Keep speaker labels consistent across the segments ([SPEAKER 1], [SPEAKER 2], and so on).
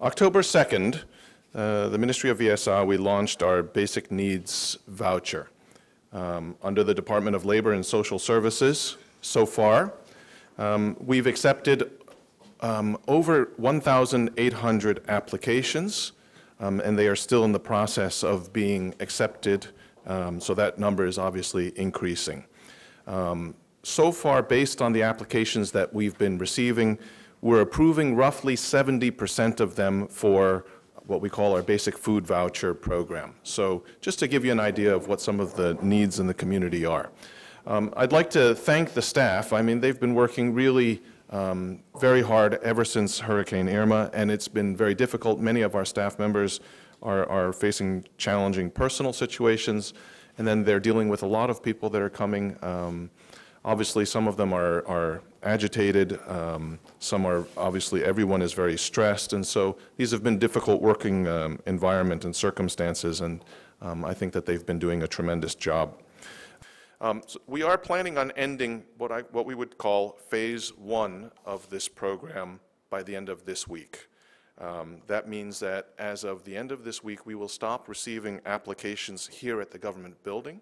[SPEAKER 1] October 2nd, the Ministry of VSR, we launched our Basic Needs Voucher under the Department of Labor and Social Services. So far, we've accepted over 1,800 applications, and they are still in the process of being accepted, so that number is obviously increasing. So far, based on the applications that we've been receiving, we're approving roughly 70% of them for what we call our basic food voucher program. So just to give you an idea of what some of the needs in the community are. I'd like to thank the staff. I mean, they've been working really very hard ever since Hurricane Irma, and it's been very difficult. Many of our staff members are facing challenging personal situations, and then they're dealing with a lot of people that are coming. Obviously, some of them are agitated. Some are, obviously, everyone is very stressed. And so these have been difficult working environment and circumstances, and I think that they've been doing a tremendous job. So we are planning on ending what we would call phase 1 of this program by the end of this week. That means that as of the end of this week, we will stop receiving applications here at the government building.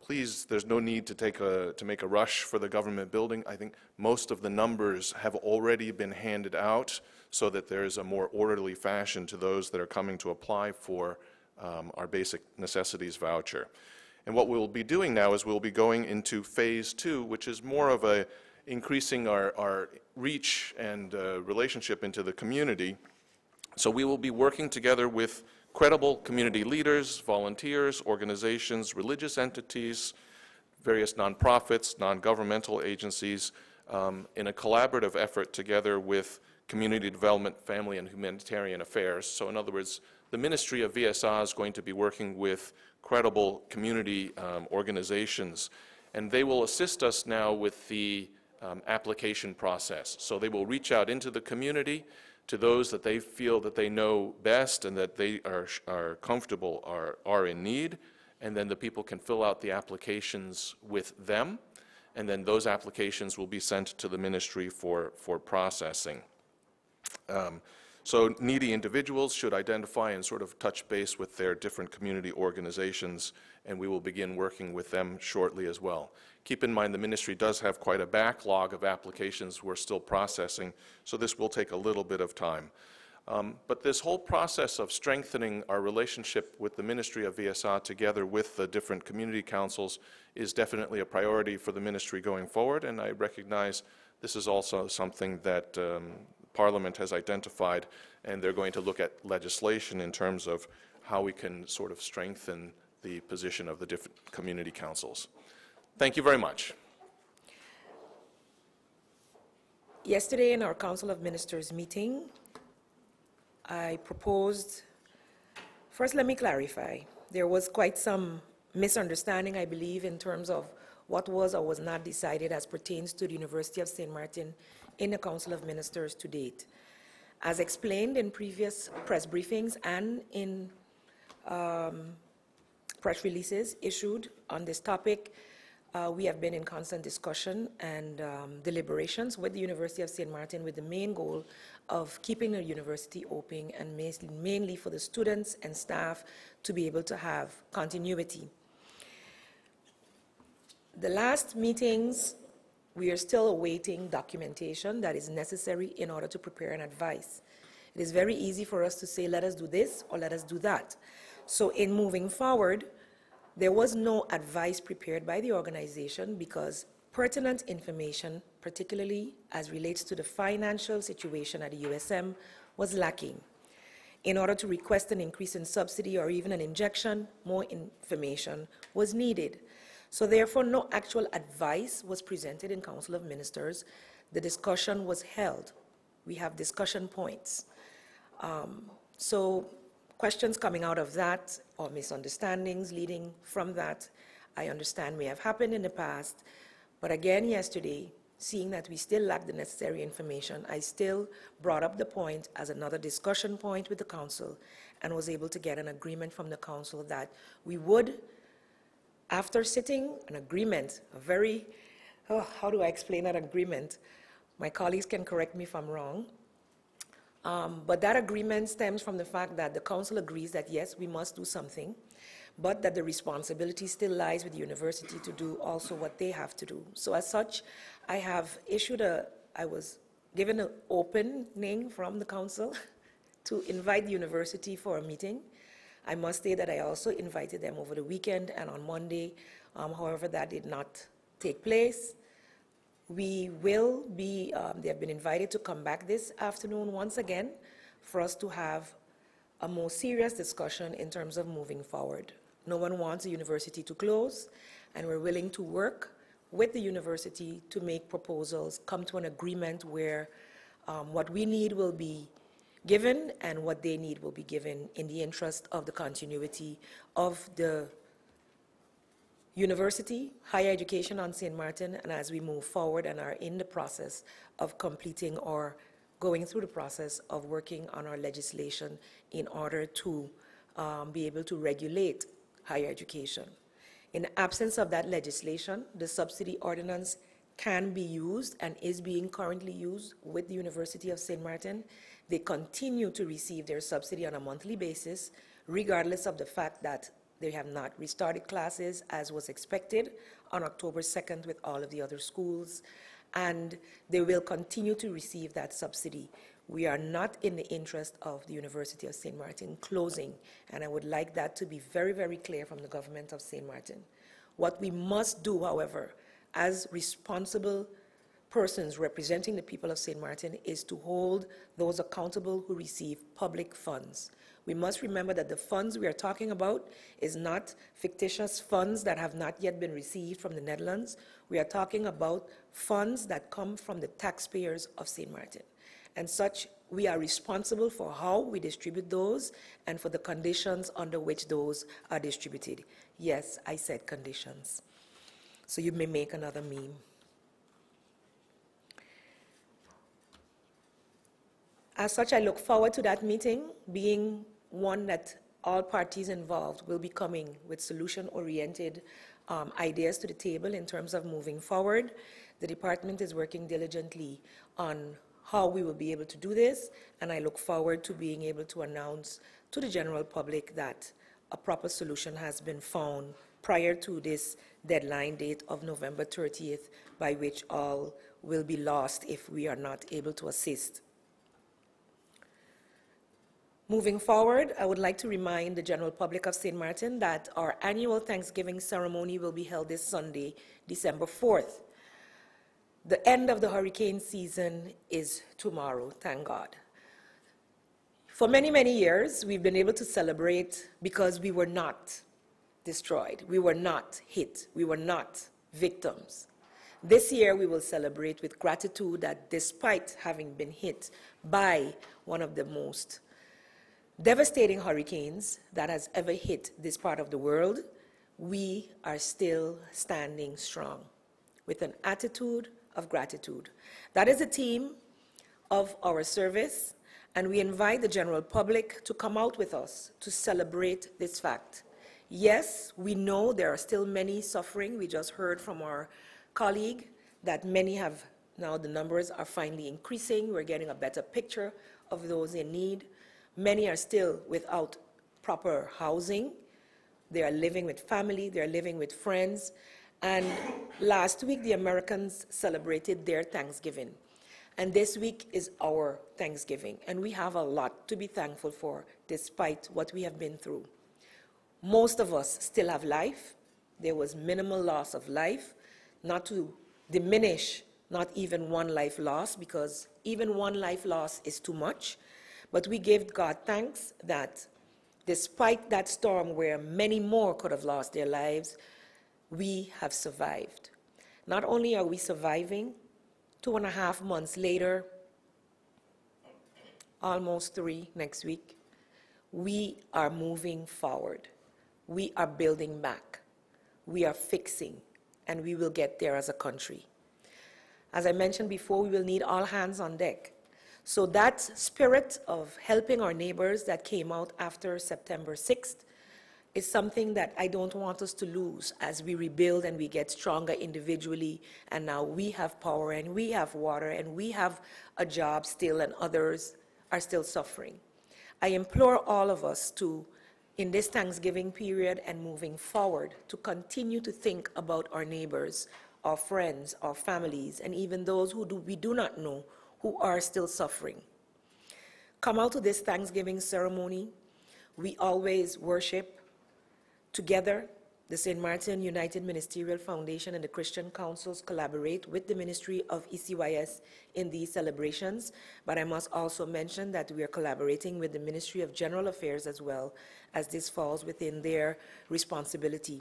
[SPEAKER 1] Please, there's no need to make a rush for the government building. I think most of the numbers have already been handed out so that there is a more orderly fashion to those that are coming to apply for our basic necessities voucher. And what we'll be doing now is we'll be going into phase 2, which is more of a increasing our reach and relationship into the community. So we will be working together with credible community leaders, volunteers, organizations, religious entities, various nonprofits, non-governmental agencies, in a collaborative effort together with Community Development, Family and Humanitarian Affairs. So in other words, the Ministry of VSR is going to be working with credible community organizations, and they will assist us now with the application process. So they will reach out into the community to those that they feel that they know best and that they are comfortable, are in need, and then the people can fill out the applications with them, and then those applications will be sent to the ministry for processing. So needy individuals should identify and sort of touch base with their different community organizations, and we will begin working with them shortly as well. Keep in mind the ministry does have quite a backlog of applications we're still processing, so this will take a little bit of time. But this whole process of strengthening our relationship with the Ministry of VSR together with the different community councils is definitely a priority for the ministry going forward, and I recognize this is also something that Parliament has identified, and they're going to look at legislation in terms of how we can sort of strengthen the position of the different community councils. Thank you very much.
[SPEAKER 2] Yesterday in our Council of Ministers meeting, I proposed, first let me clarify, there was quite some misunderstanding, I believe, in terms of what was or was not decided as pertains to the University of St. Martin in the Council of Ministers to date. As explained in previous press briefings and in press releases issued on this topic, we have been in constant discussion and deliberations with the University of St. Martin with the main goal of keeping the university open and mainly for the students and staff to be able to have continuity. The last meetings, we are still awaiting documentation that is necessary in order to prepare an advice. It is very easy for us to say, let us do this or let us do that. So in moving forward, there was no advice prepared by the organization because pertinent information, particularly as relates to the financial situation at the USM, was lacking. In order to request an increase in subsidy or even an injection, more information was needed. So therefore, no actual advice was presented in Council of Ministers. The discussion was held. We have discussion points. So questions coming out of that or misunderstandings leading from that, I understand may have happened in the past. But again, yesterday, seeing that we still lack the necessary information, I still brought up the point as another discussion point with the Council and was able to get an agreement from the Council that we would, after sitting, an agreement, a very, how do I explain that agreement? My colleagues can correct me if I'm wrong. But that agreement stems from the fact that the council agrees that, yes, we must do something, but that the responsibility still lies with the university to do also what they have to do. So as such, I was given an opening from the council to invite the university for a meeting. I must say that I also invited them over the weekend and on Monday. However, that did not take place. We will be, they have been invited to come back this afternoon once again for us to have a more serious discussion in terms of moving forward. No one wants the university to close, and we're willing to work with the university to make proposals, come to an agreement where what we need will be given and what they need will be given in the interest of the continuity of the university, higher education on St. Martin, and as we move forward and are in the process of completing or going through the process of working on our legislation in order to be able to regulate higher education. In the absence of that legislation, the subsidy ordinance can be used and is being currently used with the University of St. Martin. They continue to receive their subsidy on a monthly basis, regardless of the fact that they have not restarted classes as was expected on October 2nd with all of the other schools, and they will continue to receive that subsidy. We are not in the interest of the University of St. Martin closing, and I would like that to be very, very clear from the government of St. Martin. What we must do, however, as responsible persons representing the people of St. Martin is to hold those accountable who receive public funds. We must remember that the funds we are talking about is not fictitious funds that have not yet been received from the Netherlands. We are talking about funds that come from the taxpayers of St. Martin. And such, we are responsible for how we distribute those and for the conditions under which those are distributed. Yes, I said conditions. So you may make another meme. As such, I look forward to that meeting, being one that all parties involved will be coming with solution-oriented ideas to the table in terms of moving forward. The department is working diligently on how we will be able to do this, and I look forward to being able to announce to the general public that a proper solution has been found prior to this deadline date of November 30th, by which all will be lost if we are not able to assist. Moving forward, I would like to remind the general public of St. Martin that our annual Thanksgiving ceremony will be held this Sunday, December 4th. The end of the hurricane season is tomorrow, thank God. For many, many years, we've been able to celebrate because we were not destroyed. We were not hit. We were not victims. This year, we will celebrate with gratitude that despite having been hit by one of the most devastating hurricanes that has ever hit this part of the world, we are still standing strong with an attitude of gratitude. That is the theme of our service, and we invite the general public to come out with us to celebrate this fact. Yes, we know there are still many suffering. We just heard from our colleague that many have, now the numbers are finally increasing. We're getting a better picture of those in need. Many are still without proper housing. They are living with family, they are living with friends. And last week, the Americans celebrated their Thanksgiving. And this week is our Thanksgiving. And we have a lot to be thankful for, despite what we have been through. Most of us still have life. There was minimal loss of life, not to diminish not even one life lost, because even one life lost is too much. But we give God thanks that despite that storm where many more could have lost their lives, we have survived. Not only are we surviving, 2.5 months later, almost 3 next week, we are moving forward. We are building back. We are fixing, and we will get there as a country. As I mentioned before, we will need all hands on deck. So that spirit of helping our neighbors that came out after September 6th is something that I don't want us to lose as we rebuild and we get stronger individually. And now we have power and we have water and we have a job still, and others are still suffering. I implore all of us to, in this Thanksgiving period and moving forward, to continue to think about our neighbors, our friends, our families, and even those who we do not know who are still suffering. Come out to this Thanksgiving ceremony. We always worship together. The St. Martin United Ministerial Foundation and the Christian Councils collaborate with the Ministry of ECYS in these celebrations, but I must also mention that we are collaborating with the Ministry of General Affairs as well, as this falls within their responsibility.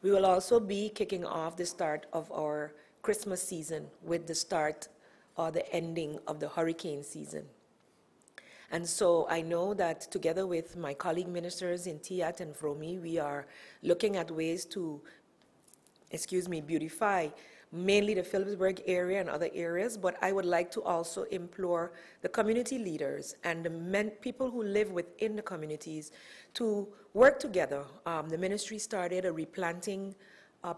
[SPEAKER 2] We will also be kicking off the start of our Christmas season with the start or the ending of the hurricane season. And so I know that together with my colleague ministers in TIAT and VROMI, we are looking at ways to, beautify mainly the Phillipsburg area and other areas, but I would like to also implore the community leaders and the people who live within the communities to work together. The ministry started a replanting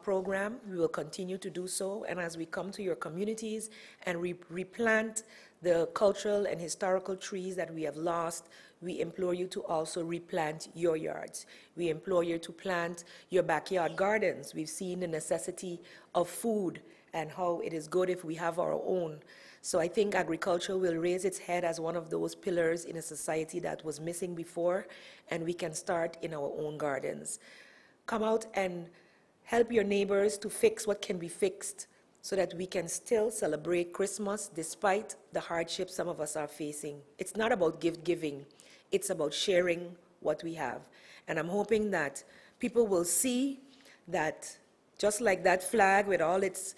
[SPEAKER 2] program. We will continue to do so, and as we come to your communities and replant the cultural and historical trees that we have lost, we implore you to also replant your yards. We implore you to plant your backyard gardens. We've seen the necessity of food and how it is good if we have our own. So I think agriculture will raise its head as one of those pillars in a society that was missing before, and we can start in our own gardens. Come out and help your neighbors to fix what can be fixed so that we can still celebrate Christmas despite the hardships some of us are facing. It's not about gift giving, it's about sharing what we have. And I'm hoping that people will see that just like that flag with all its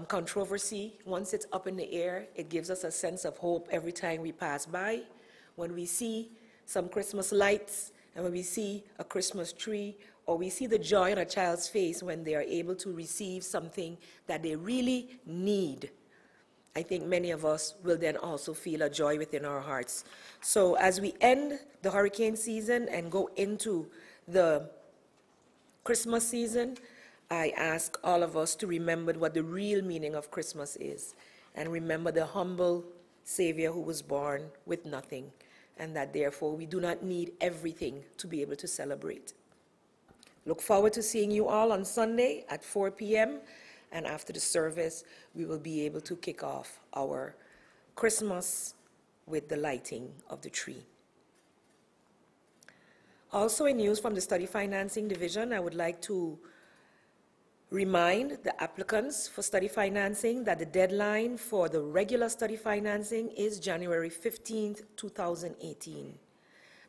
[SPEAKER 2] controversy, once it's up in the air, it gives us a sense of hope every time we pass by. When we see some Christmas lights, and when we see a Christmas tree, or we see the joy on a child's face when they are able to receive something that they really need, I think many of us will then also feel a joy within our hearts. So as we end the hurricane season and go into the Christmas season, I ask all of us to remember what the real meaning of Christmas is, and remember the humble Savior who was born with nothing, and that therefore we do not need everything to be able to celebrate. Look forward to seeing you all on Sunday at 4 p.m. And after the service, we will be able to kick off our Christmas with the lighting of the tree. Also in news from the Study Financing Division, I would like to remind the applicants for study financing that the deadline for the regular study financing is January 15th, 2018.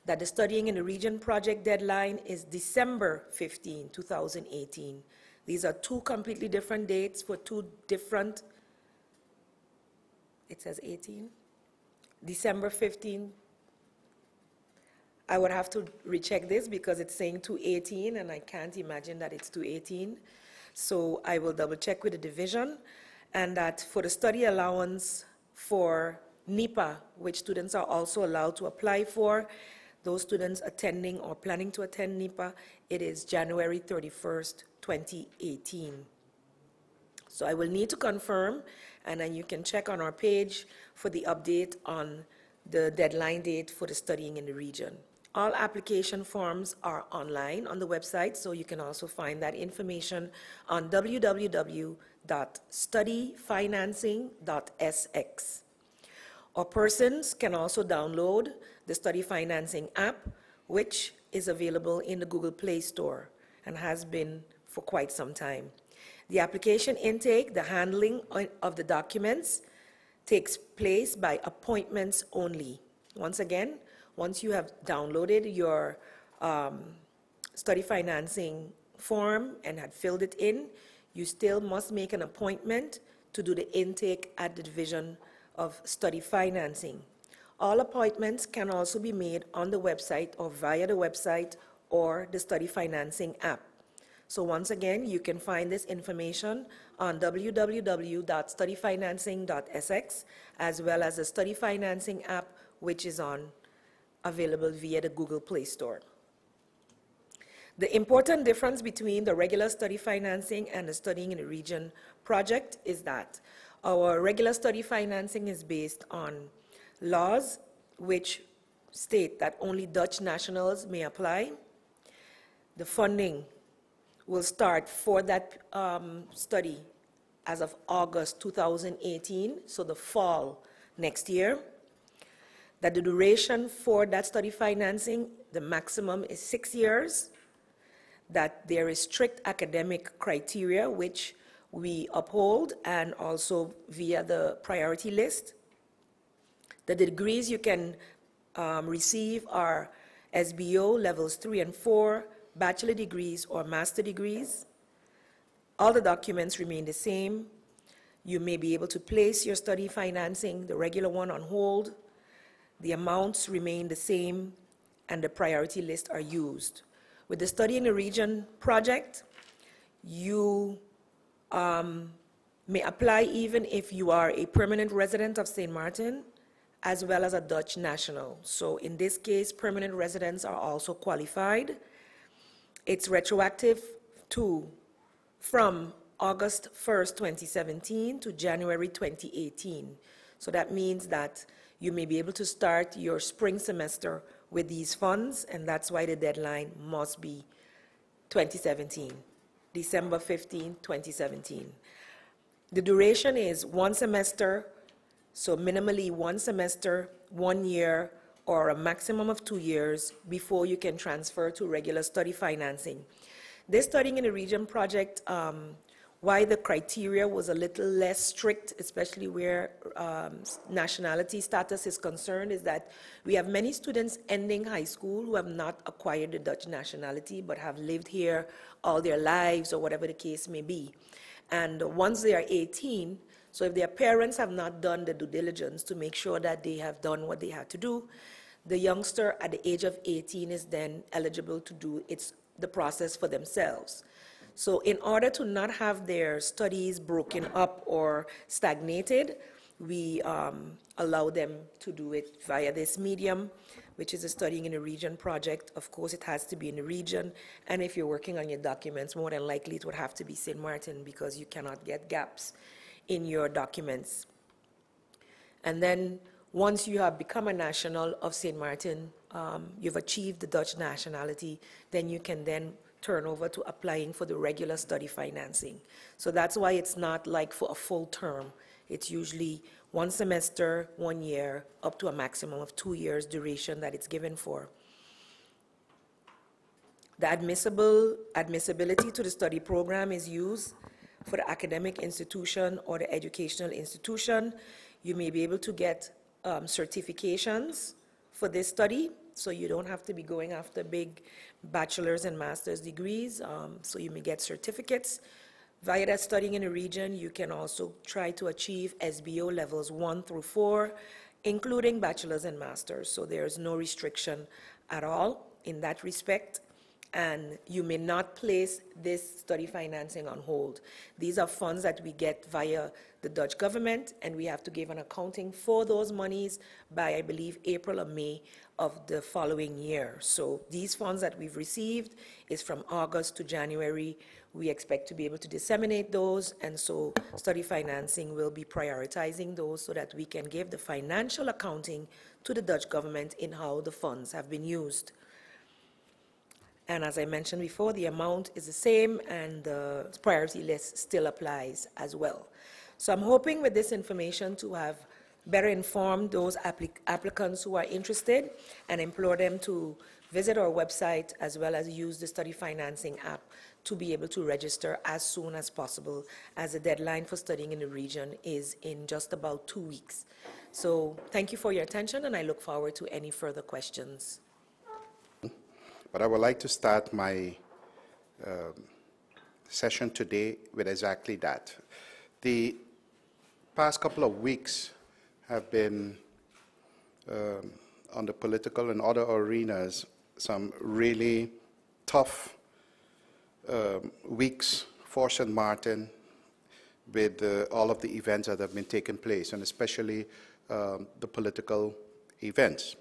[SPEAKER 2] That the Studying in the Region project deadline is December 15, 2018. These are two completely different dates for two different, it says 18? December 15. I would have to recheck this because it's saying 218 and I can't imagine that it's 218. So I will double check with the division, and that for the study allowance for NEPA, which students are also allowed to apply for, those students attending or planning to attend NEPA, it is January 31st, 2018. So I will need to confirm, and then you can check on our page for the update on the deadline date for the Studying in the Region. All application forms are online on the website, so you can also find that information on www.studyfinancing.sx. Or persons can also download the Study Financing app, which is available in the Google Play Store and has been for quite some time. The application intake, the handling of the documents, takes place by appointments only. Once again, once you have downloaded your study financing form and had filled it in, you still must make an appointment to do the intake at the Division of Study Financing. All appointments can also be made on the website or via the website or the Study Financing app. So once again, you can find this information on www.studyfinancing.sx, as well as the Study Financing app, which is available via the Google Play Store. The important difference between the regular study financing and the Studying in the Region project is that our regular study financing is based on laws which state that only Dutch nationals may apply. The funding will start for that study as of August 2018, so the fall next year. That the duration for that study financing, the maximum is 6 years. That there is strict academic criteria which we uphold, and also via the priority list. The degrees you can receive are SBO levels 3 and 4, bachelor degrees or master degrees. All the documents remain the same. You may be able to place your study financing, the regular one, on hold. The amounts remain the same, and the priority list are used. With the Study in the Region project, you may apply even if you are a permanent resident of St. Martin, as well as a Dutch national. So in this case, permanent residents are also qualified. It's retroactive from August 1st, 2017 to January 2018. So that means that you may be able to start your spring semester with these funds, and that's why the deadline must be 2017, December 15, 2017. The duration is 1 semester, so minimally 1 semester, 1 year, or a maximum of 2 years before you can transfer to regular study financing. This Studying in the Region project, why the criteria was a little less strict, especially where nationality status is concerned, is that we have many students ending high school who have not acquired the Dutch nationality but have lived here all their lives, or whatever the case may be. And once they are 18, so if their parents have not done the due diligence to make sure that they have done what they had to do, the youngster at the age of 18 is then eligible to do the process for themselves. So in order to not have their studies broken up or stagnated, we allow them to do it via this medium, which is a Studying in the Region project. Of course, it has to be in the region, and if you're working on your documents, more than likely it would have to be St. Martin, because you cannot get gaps in your documents. And then once you have become a national of St. Martin, you've achieved the Dutch nationality, then you can then turn over to applying for the regular study financing. So that's why it's not like for a full term. It's usually 1 semester, 1 year, up to a maximum of 2 years duration that it's given for. The admissibility to the study program is used for the academic institution or the educational institution. You may be able to get certifications for this study, so you don't have to be going after big bachelor's and master's degrees, so you may get certificates. Via that Studying in the Region, you can also try to achieve SBO levels 1 through 4, including bachelor's and master's, so there's no restriction at all in that respect. And you may not place this study financing on hold. These are funds that we get via the Dutch government, and we have to give an accounting for those monies by, I believe, April or May of the following year. So these funds that we've received is from August to January. We expect to be able to disseminate those, and so study financing will be prioritizing those so that we can give the financial accounting to the Dutch government in how the funds have been used. And as I mentioned before, the amount is the same, and the priority list still applies as well. So I'm hoping with this information to have better informed those applicants who are interested, and implore them to visit our website as well as use the study financing app to be able to register as soon as possible, as the deadline for Studying in the Region is in just about 2 weeks. So thank you for your attention, and I look forward to any further questions.
[SPEAKER 3] But I would like to start my session today with exactly that. The past couple of weeks have been, on the political and other arenas, some really tough weeks for St. Martin with all of the events that have been taking place, and especially the political events.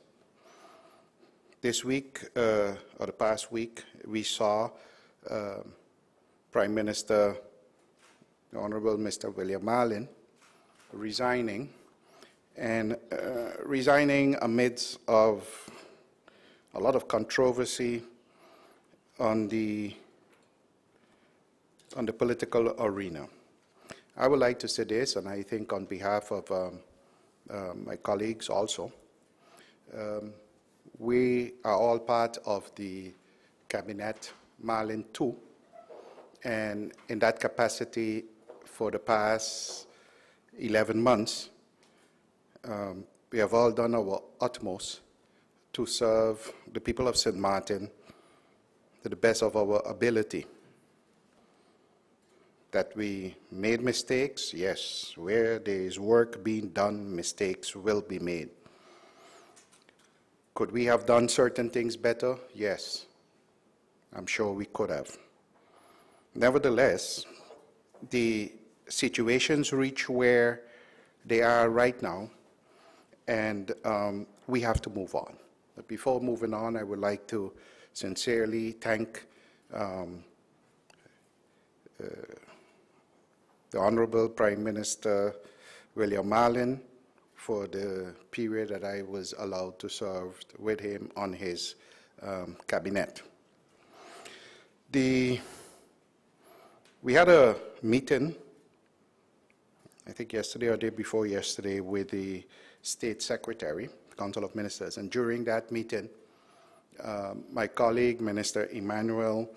[SPEAKER 3] This week, or the past week, we saw Prime Minister, the Honorable Mr. William Marlin, resigning, and resigning amidst of a lot of controversy on the political arena. I would like to say this, and I think on behalf of my colleagues also, we are all part of the Cabinet Marlin II, and in that capacity for the past 11 months, we have all done our utmost to serve the people of St. Martin to the best of our ability. That we made mistakes, yes. Where there is work being done, mistakes will be made. Could we have done certain things better? Yes. I'm sure we could have. Nevertheless, the situations reach where they are right now, and we have to move on. But before moving on, I would like to sincerely thank the Honorable Prime Minister William Marlin for the period that I was allowed to serve with him on his cabinet. We had a meeting, I think yesterday or day before yesterday, with the State Secretary, Council of Ministers, and during that meeting, my colleague, Minister Emmanuel,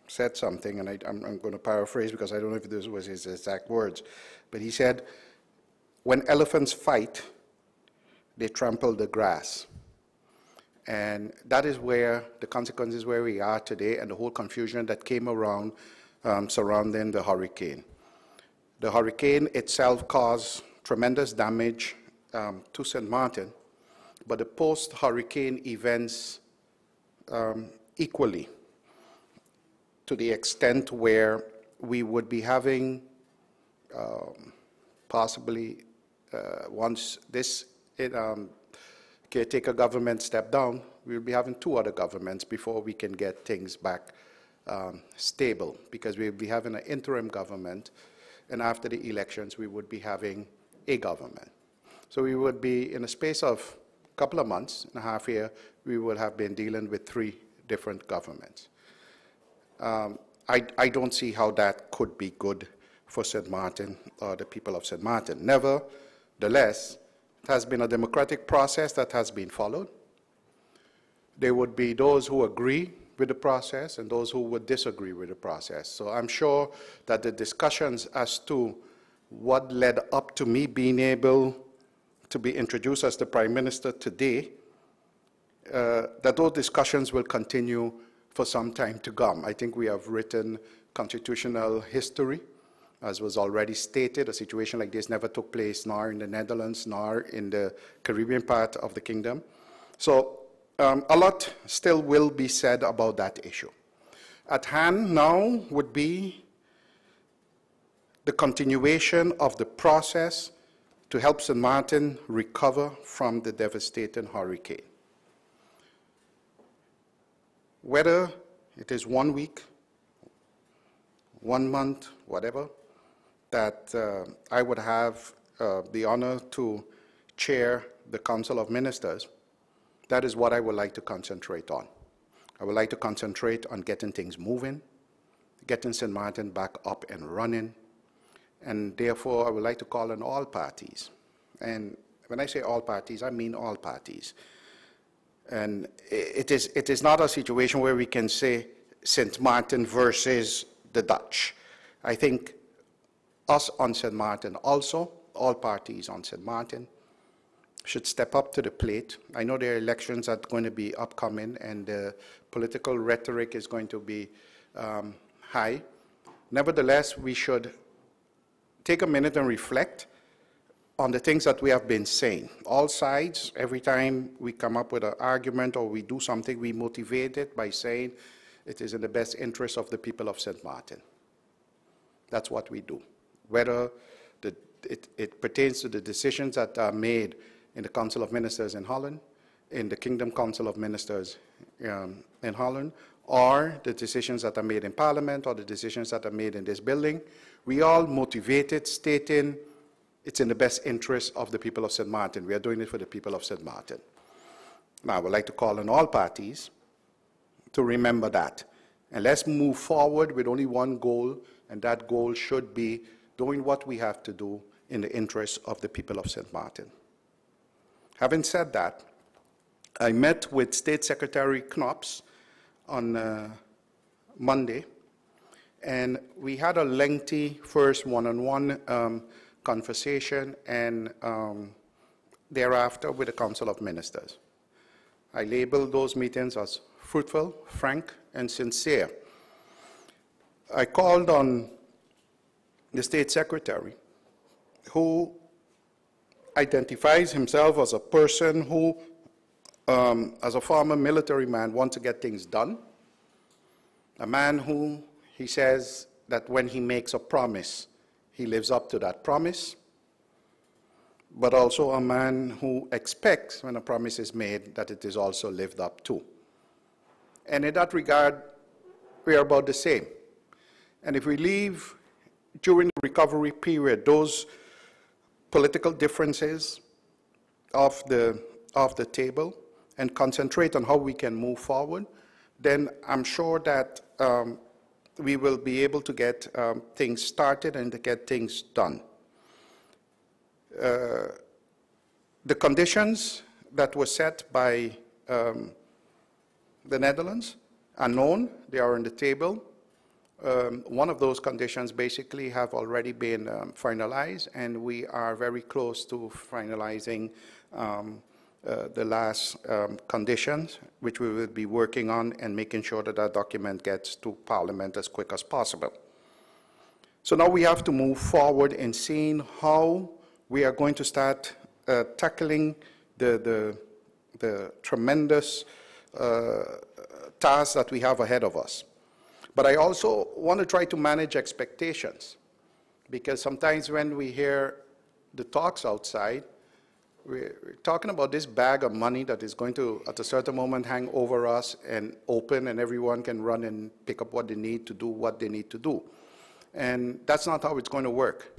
[SPEAKER 3] said something, and I'm going to paraphrase because I don't know if this was his exact words, but he said, when elephants fight, they trample the grass. And that is where the consequences where we are today, and the whole confusion that came around surrounding the hurricane. The hurricane itself caused tremendous damage to St. Martin, but the post-hurricane events equally, to the extent where we would be having possibly, once this caretaker government step down, we'll be having 2 other governments before we can get things back stable, because we'll be having an interim government, and after the elections, we would be having a government. So we would be, in a space of a couple of months, and a half year, we would have been dealing with 3 different governments. I don't see how that could be good for St. Martin or the people of St. Martin. Nevertheless, it has been a democratic process that has been followed. There would be those who agree with the process and those who would disagree with the process. So I'm sure that the discussions as to what led up to me being able to be introduced as the Prime Minister today, that those discussions will continue for some time to come. I think we have written constitutional history. As was already stated, a situation like this never took place nor in the Netherlands nor in the Caribbean part of the kingdom. So a lot still will be said about that issue. At hand now would be the continuation of the process to help St. Martin recover from the devastating hurricane. Whether it is 1 week, 1 month, whatever, that I would have the honor to chair the Council of Ministers, that is what I would like to concentrate on. I would like to concentrate on getting things moving, getting St. Martin back up and running, and therefore I would like to call on all parties. And when I say all parties, I mean all parties. And it is not a situation where we can say St. Martin versus the Dutch. I think us on St. Martin also, all parties on St. Martin, should step up to the plate. I know there are elections that are going to be upcoming, and the political rhetoric is going to be high. Nevertheless, we should take a minute and reflect on the things that we have been saying. All sides, every time we come up with an argument or we do something, we motivate it by saying it is in the best interest of the people of St. Martin. That's what we do. Whether it pertains to the decisions that are made in the Council of Ministers in Holland, in the Kingdom Council of Ministers in Holland, or the decisions that are made in Parliament, or the decisions that are made in this building, we all motivated, stating it's in the best interest of the people of St. Martin. We are doing it for the people of St. Martin. Now, I would like to call on all parties to remember that. And let's move forward with only one goal, and that goal should be doing what we have to do in the interest of the people of St. Martin. Having said that, I met with State Secretary Knops on Monday, and we had a lengthy first one-on-one conversation, and thereafter with the Council of Ministers. I labeled those meetings as fruitful, frank, and sincere. I called on the State Secretary, who identifies himself as a person who, as a former military man, wants to get things done. A man who, he says that when he makes a promise, he lives up to that promise. But also a man who expects, when a promise is made, that it is also lived up to. And in that regard, we are about the same. And if we leave during the recovery period those political differences off the table and concentrate on how we can move forward, then I'm sure that we will be able to get things started and to get things done. The conditions that were set by the Netherlands are known, they are on the table. One of those conditions basically have already been finalized, and we are very close to finalizing the last conditions, which we will be working on and making sure that that document gets to Parliament as quick as possible. So now we have to move forward in seeing how we are going to start tackling the tremendous tasks that we have ahead of us. But I also want to try to manage expectations, because sometimes when we hear the talks outside, we're talking about this bag of money that is going to, at a certain moment, hang over us and open, and everyone can run and pick up what they need to do, what they need to do. And that's not how it's going to work.